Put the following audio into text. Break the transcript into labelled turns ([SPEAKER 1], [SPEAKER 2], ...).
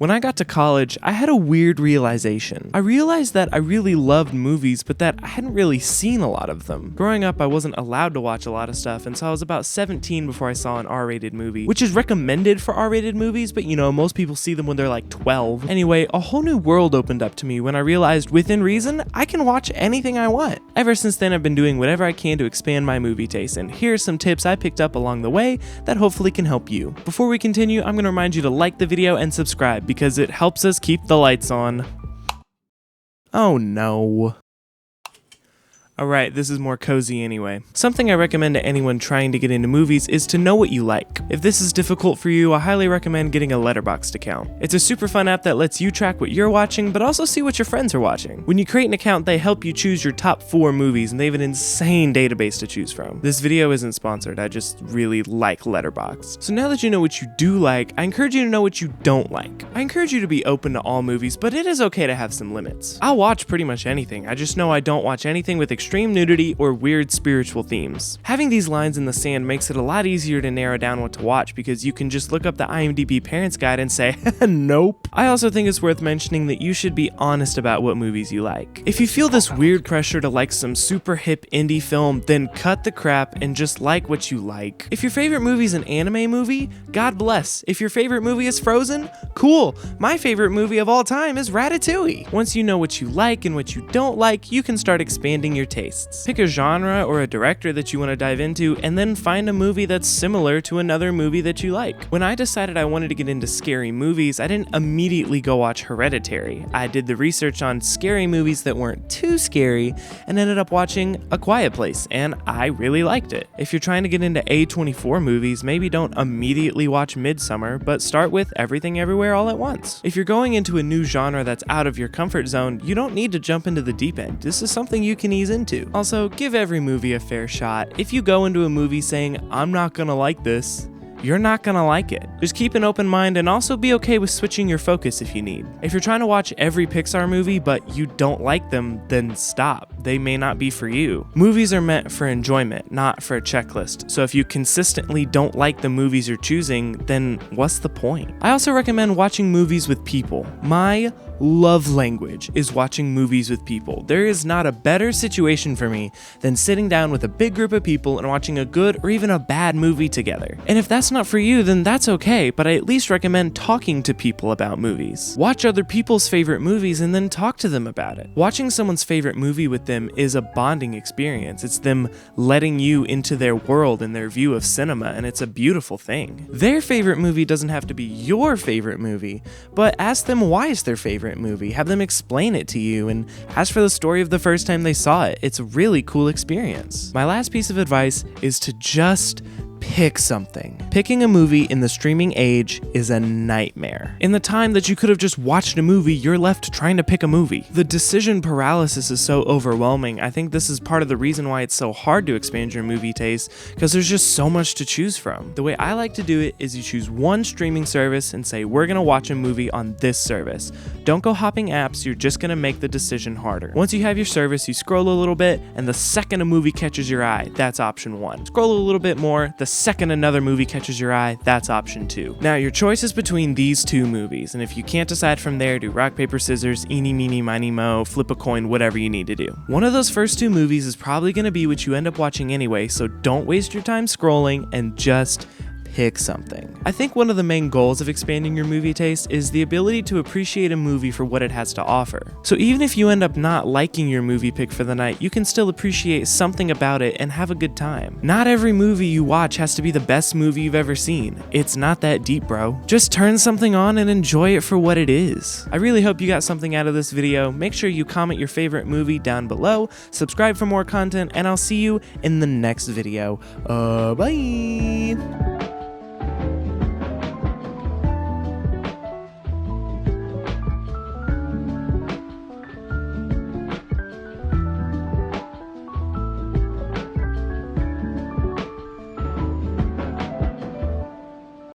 [SPEAKER 1] When I got to college, I had a weird realization. I realized that I really loved movies, but that I hadn't really seen a lot of them. Growing up, I wasn't allowed to watch a lot of stuff, and so I was about 17 before I saw an R-rated movie, which is recommended for R-rated movies, but you know, most people see them when they're like 12. Anyway, a whole new world opened up to me when I realized, within reason, I can watch anything I want. Ever since then, I've been doing whatever I can to expand my movie taste, and here are some tips I picked up along the way that hopefully can help you. Before we continue, I'm going to remind you to like the video and subscribe, because it helps us keep the lights on. Oh no. Alright, this is more cozy anyway. Something I recommend to anyone trying to get into movies is to know what you like. If this is difficult for you, I highly recommend getting a Letterboxd account. It's a super fun app that lets you track what you're watching, but also see what your friends are watching. When you create an account, they help you choose your top 4 movies, and they have an insane database to choose from. This video isn't sponsored, I just really like Letterboxd. So now that you know what you do like, I encourage you to know what you don't like. I encourage you to be open to all movies, but it is okay to have some limits. I'll watch pretty much anything, I just know I don't watch anything with extreme nudity or weird spiritual themes. Having these lines in the sand makes it a lot easier to narrow down what to watch because you can just look up the IMDb Parents Guide and say, nope. I also think it's worth mentioning that you should be honest about what movies you like. If you feel this weird pressure to like some super hip indie film, then cut the crap and just like what you like. If your favorite movie is an anime movie, God bless. If your favorite movie is Frozen, cool. My favorite movie of all time is Ratatouille. Once you know what you like and what you don't like, you can start expanding your tastes. Pick a genre or a director that you want to dive into, and then find a movie that's similar to another movie that you like. When I decided I wanted to get into scary movies, I didn't immediately go watch Hereditary. I did the research on scary movies that weren't too scary, and ended up watching A Quiet Place, and I really liked it. If you're trying to get into A24 movies, maybe don't immediately watch Midsommar, but start with Everything Everywhere All at Once. If you're going into a new genre that's out of your comfort zone, you don't need to jump into the deep end. This is something you can ease into. Also, give every movie a fair shot. If you go into a movie saying, I'm not gonna like this, you're not gonna like it. Just keep an open mind and also be okay with switching your focus if you need. If you're trying to watch every Pixar movie but you don't like them, then stop. They may not be for you. Movies are meant for enjoyment, not for a checklist. So if you consistently don't like the movies you're choosing, then what's the point? I also recommend watching movies with people. My love language is watching movies with people. There is not a better situation for me than sitting down with a big group of people and watching a good or even a bad movie together. And if that's not for you, then that's okay, but I at least recommend talking to people about movies. Watch other people's favorite movies and then talk to them about it. Watching someone's favorite movie with them is a bonding experience. It's them letting you into their world and their view of cinema, and it's a beautiful thing. Their favorite movie doesn't have to be your favorite movie, but ask them why it's their favorite movie. Have them explain it to you and ask for the story of the first time they saw it. It's a really cool experience. My last piece of advice is to just pick something. Picking a movie in the streaming age is a nightmare. In the time that you could have just watched a movie, you're left trying to pick a movie. The decision paralysis is so overwhelming. I think this is part of the reason why it's so hard to expand your movie taste, because there's just so much to choose from. The way I like to do it is you choose one streaming service and say, we're gonna watch a movie on this service. Don't go hopping apps, you're just gonna make the decision harder. Once you have your service, you scroll a little bit, and the second a movie catches your eye, that's option 1. Scroll a little bit more, the second another movie catches your eye, that's option 2. Now your choice is between these 2 movies, and if you can't decide from there, do rock, paper, scissors, eeny, meeny, miny, mo, flip a coin, whatever you need to do. One of those first 2 movies is probably going to be what you end up watching anyway, so don't waste your time scrolling and just pick something. I think one of the main goals of expanding your movie taste is the ability to appreciate a movie for what it has to offer. So even if you end up not liking your movie pick for the night, you can still appreciate something about it and have a good time. Not every movie you watch has to be the best movie you've ever seen. It's not that deep, bro. Just turn something on and enjoy it for what it is. I really hope you got something out of this video. Make sure you comment your favorite movie down below, subscribe for more content, and I'll see you in the next video. Bye!